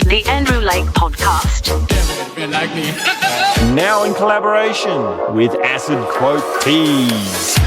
The Andrew Lake Podcast. Now in collaboration with Acid Quote Tees.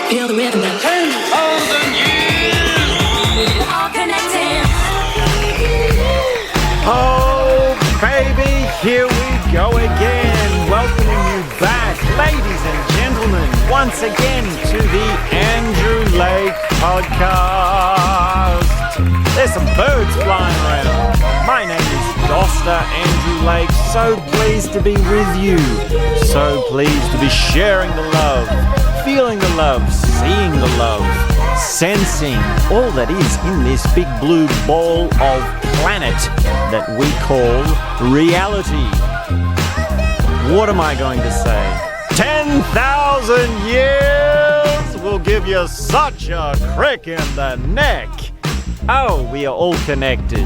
Feel the rhythm now. 10,000 years! All connected. Oh, baby, here we go again. Welcoming you back, ladies and gentlemen, once again to the Andrew Lake Podcast. There's some birds flying around. My name is Doster Andrew Lake. So pleased to be with you. So pleased to be sharing the love, feeling the love, seeing the love, sensing all that is in this big blue ball of planet that we call reality. What am I going to say? 10,000 years will give you such a crick in the neck. Oh, we are all connected.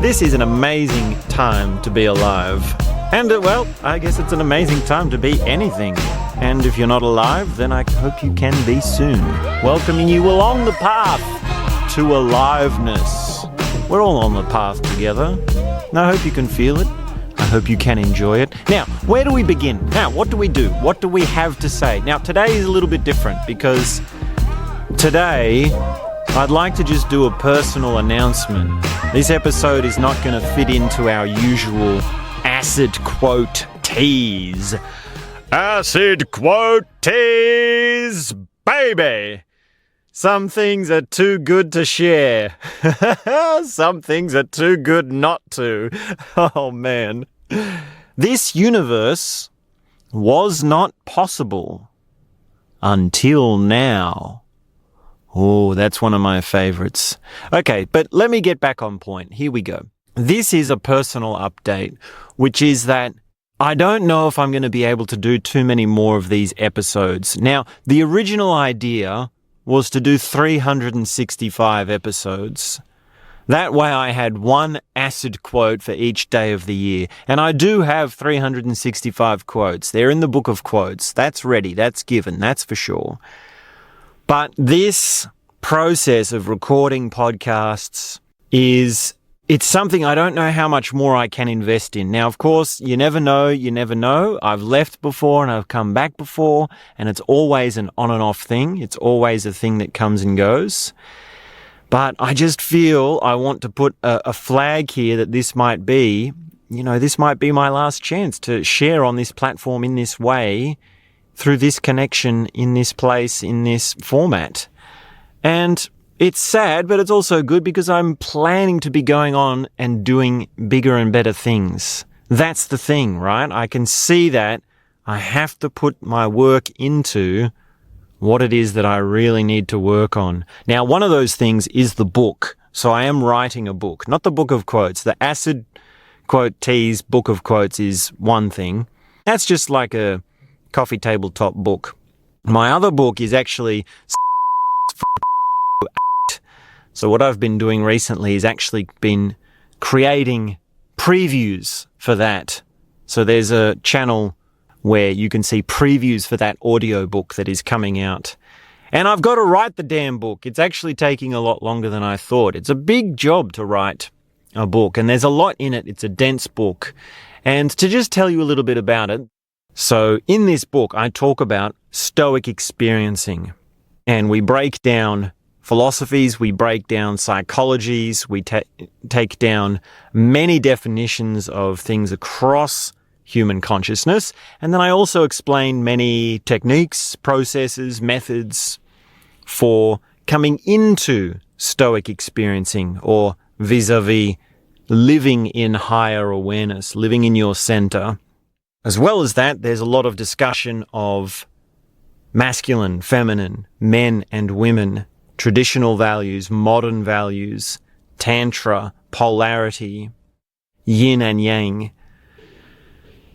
This is an amazing time to be alive. And, well, I guess it's an amazing time to be anything. And if you're not alive, then I hope you can be soon. Welcoming you along the path to aliveness. We're all on the path together. And I hope you can feel it. I hope you can enjoy it. Now, where do we begin? Now, what do we do? What do we have to say? Now, today is a little bit different because today I'd like to just do a personal announcement. This episode is not going to fit into our usual Acid Quote Tease. Acid Quote Tease, baby! Some things are too good to share. Some things are too good not to. Oh, man. This universe was not possible until now. Oh, that's one of my favorites. Okay, but let me get back on point. Here we go. This is a personal update, which is that I don't know if I'm going to be able to do too many more of these episodes. Now, the original idea was to do 365 episodes. That way I had one acid quote for each day of the year. And I do have 365 quotes. They're in the book of quotes. That's ready. That's given. That's for sure. But this process of recording podcasts it's something I don't know how much more I can invest in. Now, of course, you never know. I've left before and I've come back before, and it's always an on and off thing. It's always a thing that comes and goes. But I just feel I want to put a flag here that this might be my last chance to share on this platform in this way, through this connection, in this place, in this format. And it's sad, but it's also good because I'm planning to be going on and doing bigger and better things. That's the thing, right? I can see that I have to put my work into what it is that I really need to work on. Now, one of those things is the book. So I am writing a book, not the book of quotes. The Acid Quote Tease book of quotes is one thing. That's just like a coffee tabletop book. My other book is actually So what I've been doing recently is actually been creating previews for that. So there's a channel where you can see previews for that audiobook that is coming out. And I've got to write the damn book. It's actually taking a lot longer than I thought. It's a big job to write a book, and there's a lot in it. It's a dense book. And to just tell you a little bit about it, so in this book, I talk about Stoic experiencing, and we break down philosophies, we break down psychologies, we take down many definitions of things across human consciousness, and then I also explain many techniques, processes, methods for coming into Stoic experiencing, or vis-a-vis living in higher awareness, living in your center. As well as that, there's a lot of discussion of masculine, feminine, men and women, traditional values, modern values, tantra, polarity, yin and yang.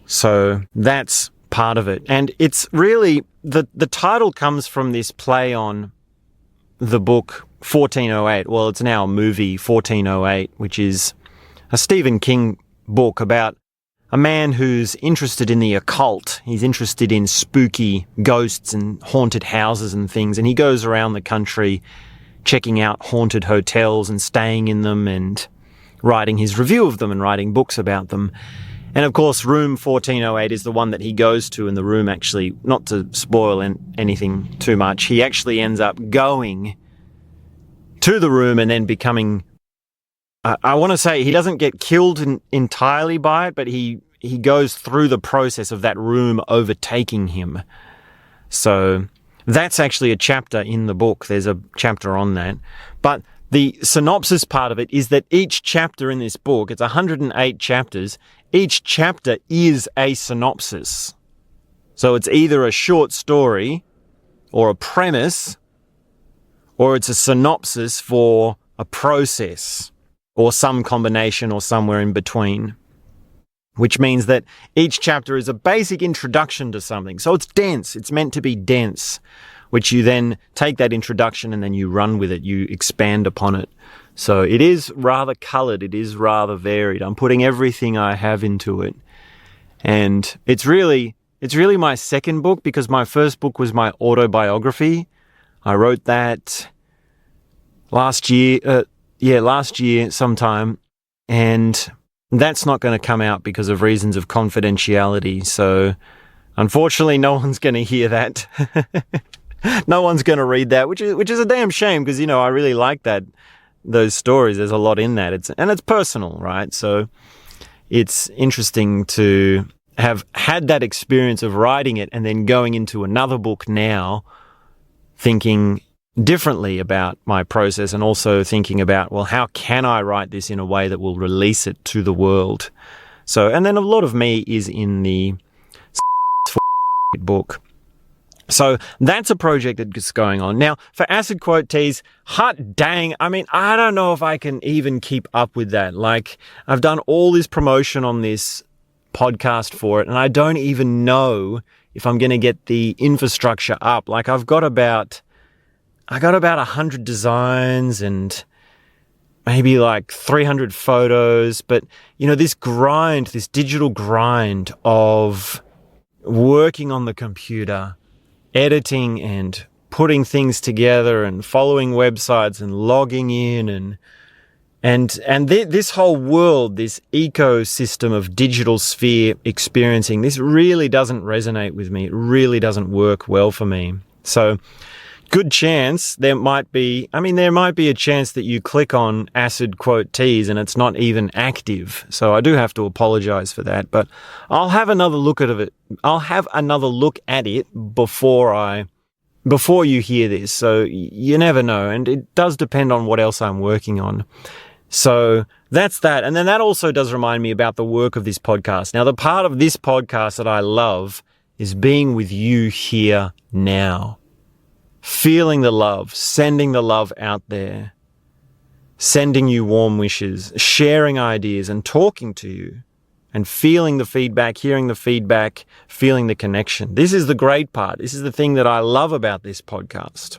So that's part of it. And it's really, the title comes from this play on the book 1408. Well, it's now a movie, 1408, which is a Stephen King book about a man who's interested in the occult. He's interested in spooky ghosts and haunted houses and things, and he goes around the country checking out haunted hotels and staying in them and writing his review of them and writing books about them. And of course, room 1408 is the one that he goes to, and the room actually, not to spoil anything too much, he actually ends up going to the room and then becoming, I want to say he doesn't get killed entirely by it, but he goes through the process of that room overtaking him. So that's actually a chapter in the book. There's a chapter on that. But the synopsis part of it is that each chapter in this book, it's 108 chapters, each chapter is a synopsis. So it's either a short story or a premise, or it's a synopsis for a process or some combination or somewhere in between, which means that each chapter is a basic introduction to something. So it's dense. It's meant to be dense, which you then take that introduction and then you run with it. You expand upon it. So it is rather colored. It is rather varied. I'm putting everything I have into it. And it's really my second book, because my first book was my autobiography. I wrote that last year sometime. And that's not going to come out because of reasons of confidentiality. So unfortunately, no one's going to hear that. No one's going to read that, which is a damn shame, because, I really like those stories. There's a lot in that. It's personal, right? So it's interesting to have had that experience of writing it and then going into another book now, thinking differently about my process, and also thinking about, well, how can I write this in a way that will release it to the world? So, and then a lot of me is in the book. So that's a project that's going on. Now, for Acid Quote Teas, hot dang, I don't know if I can even keep up with that. Like, I've done all this promotion on this podcast for it, and I don't even know if I'm going to get the infrastructure up. Like, I got about 100 designs and maybe like 300 photos. But, this digital grind of working on the computer, editing and putting things together and following websites and logging in and this whole world, this ecosystem of digital sphere experiencing, this really doesn't resonate with me. It really doesn't work well for me. So good chance there might be a chance that you click on Acid Quote Teas and it's not even active. So I do have to apologize for that, but I'll have another look at it. I'll have another look at it before you hear this. So you never know. And it does depend on what else I'm working on. So that's that. And then that also does remind me about the work of this podcast. Now, the part of this podcast that I love is being with you here now. Feeling the love, sending the love out there, sending you warm wishes, sharing ideas and talking to you and feeling the feedback, hearing the feedback, feeling the connection. This is the great part. This is the thing that I love about this podcast.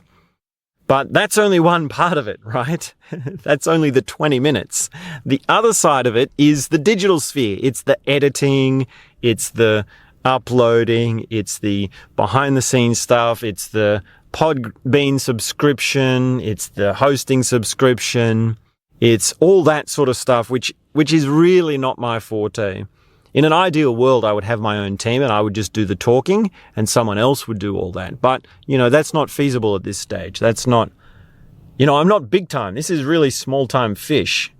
But that's only one part of it, right? That's only the 20 minutes. The other side of it is the digital sphere. It's the editing, it's the uploading, it's the behind the scenes stuff, it's the Podbean subscription, it's the hosting subscription, it's all that sort of stuff, which is really not my forte. In an ideal world, I would have my own team and I would just do the talking and someone else would do all that. But, that's not feasible at this stage. That's not, I'm not big time. This is really small time fish.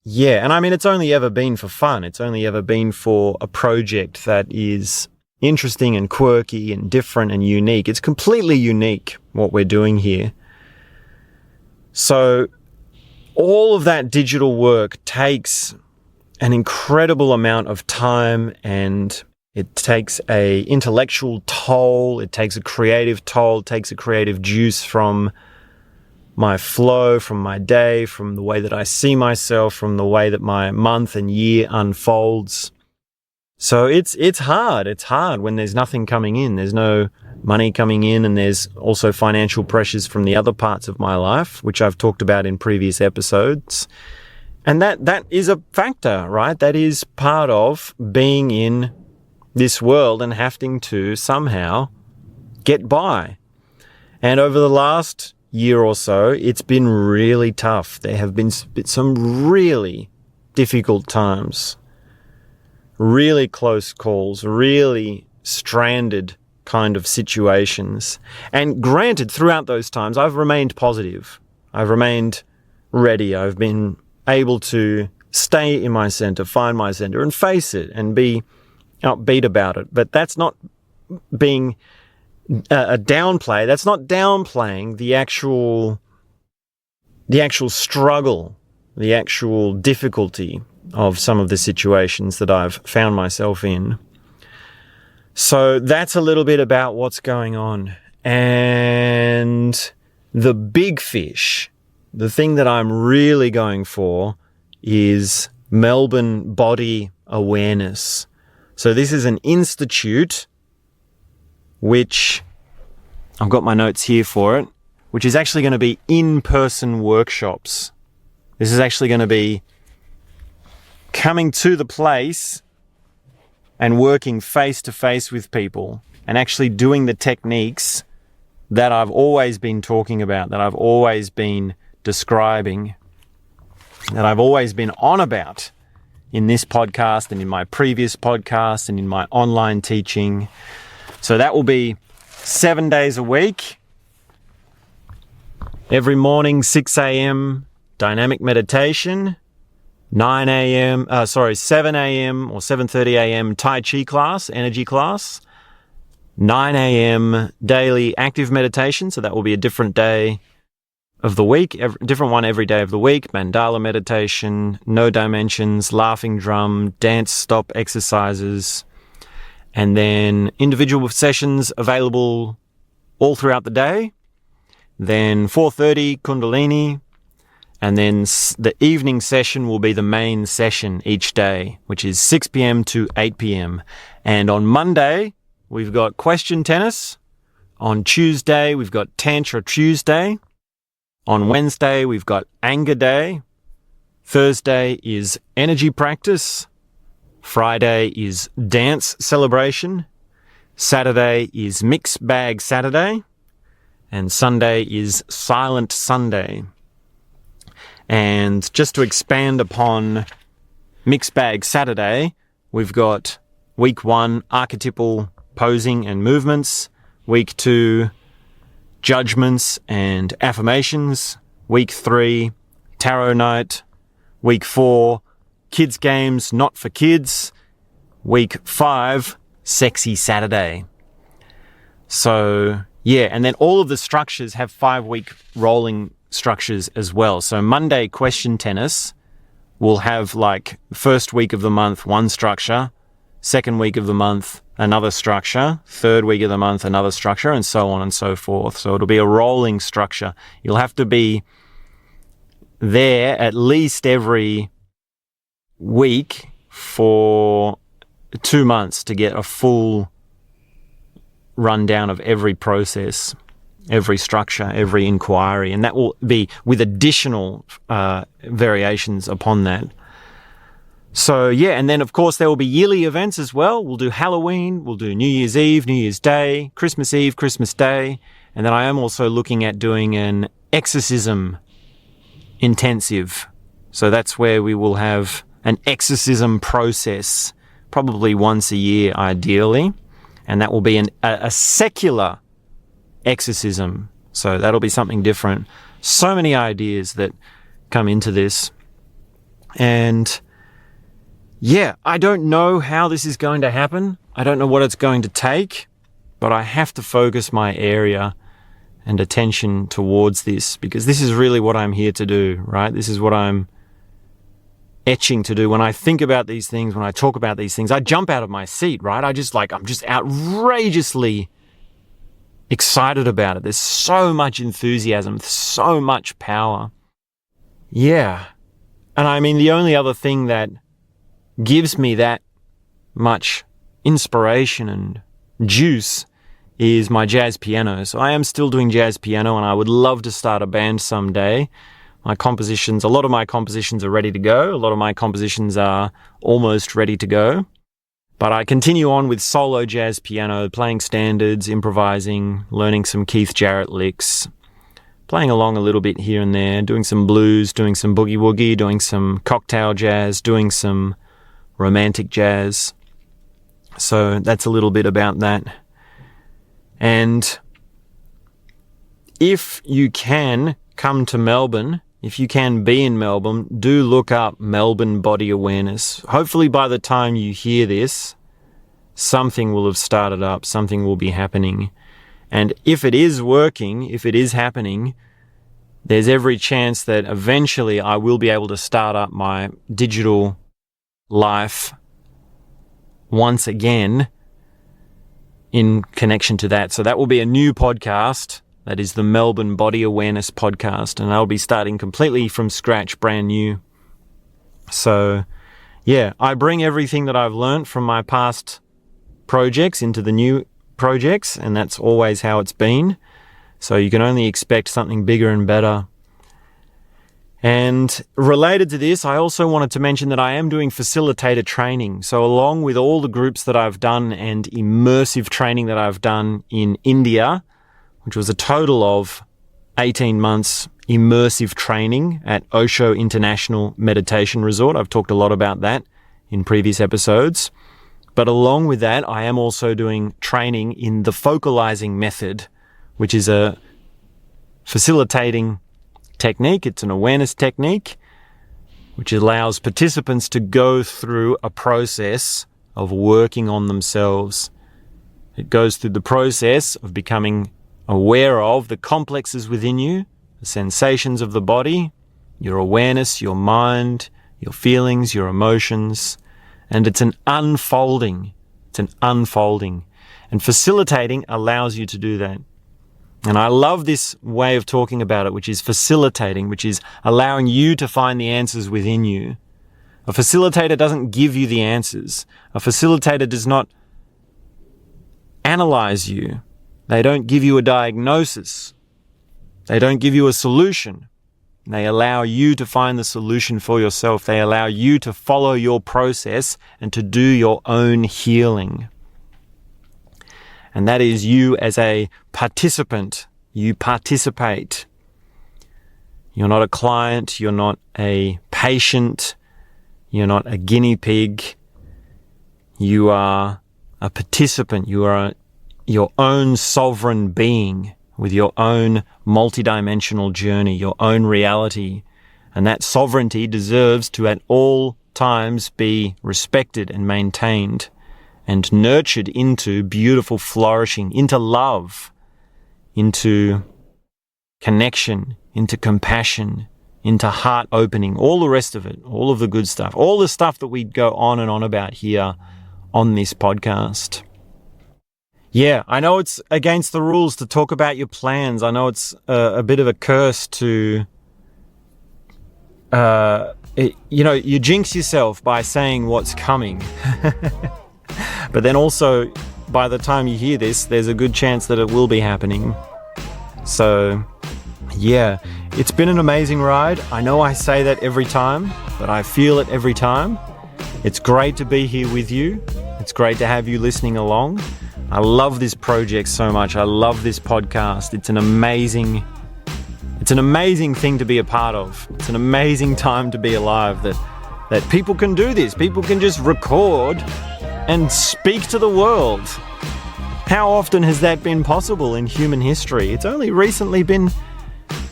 Yeah. And it's only ever been for fun. It's only ever been for a project that is interesting and quirky and different and unique. It's completely unique what we're doing here. So all of that digital work takes an incredible amount of time, and it takes a intellectual toll. It takes a creative toll. It takes a creative juice from my flow, from my day, from the way that I see myself, from the way that my month and year unfolds. So it's hard. It's hard when there's nothing coming in. There's no money coming in, and there's also financial pressures from the other parts of my life, which I've talked about in previous episodes. And that is a factor, right? That is part of being in this world and having to somehow get by. And over the last year or so, it's been really tough. There have been some really difficult times, really close calls, really stranded kind of situations. And granted, throughout those times, I've remained positive. I've remained ready. I've been able to stay in my center, find my center, and face it and be upbeat about it. But that's not being a downplay. That's not downplaying the actual struggle, the actual difficulty of some of the situations that I've found myself in. So that's a little bit about what's going on. And the big fish, the thing that I'm really going for, is Melbourne Body Awareness. So this is an institute which, I've got my notes here for it, which is actually going to be in-person workshops. This is actually going to be coming to the place and working face-to-face with people and actually doing the techniques that I've always been talking about, that I've always been describing, that I've always been on about in this podcast and in my previous podcast and in my online teaching. So that will be 7 days a week. Every morning, 6 a.m., dynamic meditation. 7 a.m. or 7:30 a.m. Tai Chi class, energy class. 9 a.m. daily active meditation. So that will be a different day of the week, different one every day of the week. Mandala meditation, no dimensions, laughing drum, dance stop exercises. And then individual sessions available all throughout the day. Then 4:30 Kundalini. And then the evening session will be the main session each day, which is 6 p.m. to 8 p.m. And on Monday, we've got question tennis. On Tuesday, we've got Tantra Tuesday. On Wednesday, we've got Anger Day. Thursday is energy practice. Friday is dance celebration. Saturday is Mixed Bag Saturday. And Sunday is Silent Sunday. And just to expand upon Mixed Bag Saturday, we've got week 1, archetypal posing and movements. Week 2, judgments and affirmations. Week 3, tarot night. Week 4, kids games not for kids. Week 5, sexy Saturday. So, yeah, and then all of the structures have 5-week rolling structures as well. So Monday question tennis will have like first week of the month, one structure, second week of the month, another structure, third week of the month, another structure, and so on and so forth. So it'll be a rolling structure. You'll have to be there at least every week for 2 months to get a full rundown of every process, every structure, every inquiry, and that will be with additional variations upon that. So, yeah, and then, of course, there will be yearly events as well. We'll do Halloween, we'll do New Year's Eve, New Year's Day, Christmas Eve, Christmas Day, and then I am also looking at doing an exorcism intensive. So that's where we will have an exorcism process, probably once a year, ideally, and that will be a secular exorcism. So that'll be something different. So many ideas that come into this. And yeah, I don't know how this is going to happen. I don't know what it's going to take, but I have to focus my area and attention towards this because this is really what I'm here to do, right? This is what I'm etching to do. When I think about these things, when I talk about these things, I jump out of my seat, right? I'm just outrageously excited about it. There's so much enthusiasm, so much power. Yeah. And I mean, the only other thing that gives me that much inspiration and juice is my jazz piano. So I am still doing jazz piano and I would love to start a band someday. A lot of my compositions are ready to go. A lot of my compositions are almost ready to go. But I continue on with solo jazz piano, playing standards, improvising, learning some Keith Jarrett licks, playing along a little bit here and there, doing some blues, doing some boogie woogie, doing some cocktail jazz, doing some romantic jazz. So that's a little bit about that. And if you can come to Melbourne, if you can be in Melbourne, do look up Melbourne Body Awareness. Hopefully by the time you hear this, something will have started up, something will be happening. And if it is working, if it is happening, there's every chance that eventually I will be able to start up my digital life once again in connection to that. So that will be a new podcast. That is the Melbourne Body Awareness podcast, and I'll be starting completely from scratch, brand new. So, yeah, I bring everything that I've learned from my past projects into the new projects, and that's always how it's been. So you can only expect something bigger and better. And related to this, I also wanted to mention that I am doing facilitator training. So along with all the groups that I've done and immersive training that I've done in India, which was a total of 18 months immersive training at Osho International Meditation Resort. I've talked a lot about that in previous episodes. But along with that, I am also doing training in the focalizing method, which is a facilitating technique. It's an awareness technique, which allows participants to go through a process of working on themselves. It goes through the process of becoming aware of the complexes within you, the sensations of the body, your awareness, your mind, your feelings, your emotions, and it's an unfolding. It's an unfolding. And facilitating allows you to do that. And I love this way of talking about it, which is facilitating, which is allowing you to find the answers within you. A facilitator doesn't give you the answers. A facilitator does not analyze you. They don't give you a diagnosis. They don't give you a solution. They allow you to find the solution for yourself. They allow you to follow your process and to do your own healing. And that is you as a participant. You participate. You're not a client. You're not a patient. You're not a guinea pig. You are a participant. You are your own sovereign being with your own multidimensional journey, your own reality. And that sovereignty deserves to at all times be respected and maintained and nurtured into beautiful flourishing, into love, into connection, into compassion, into heart opening, all the rest of it, all of the good stuff, all the stuff that we go on and on about here on this podcast. Yeah, I know it's against the rules to talk about your plans. I know it's a bit of a curse to, you jinx yourself by saying what's coming. But then also, by the time you hear this, there's a good chance that it will be happening. So, yeah, it's been an amazing ride. I know I say that every time, but I feel it every time. It's great to be here with you. It's great to have you listening along. I love this project so much. I love this podcast. It's an amazing thing to be a part of. It's an amazing time to be alive that people can do this. People can just record and speak to the world. How often has that been possible in human history? It's only recently been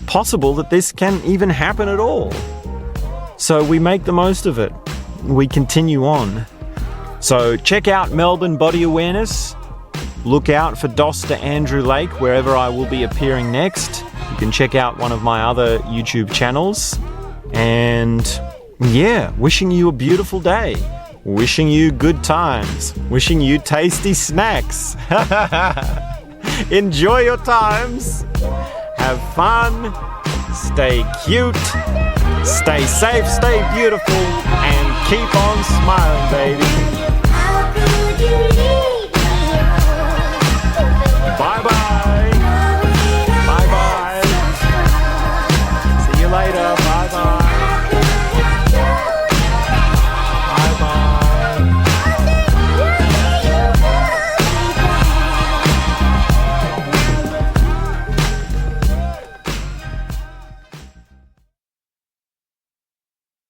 possible that this can even happen at all. So we make the most of it. We continue on. So check out Melbourne Body Awareness. Look out for Dosta Andrew Lake wherever I will be appearing next. You can check out one of my other YouTube channels. And yeah, wishing you a beautiful day. Wishing you good times. Wishing you tasty snacks. Enjoy your times. Have fun. Stay cute. Stay safe. Stay beautiful. And keep on smiling, baby. How could you leave?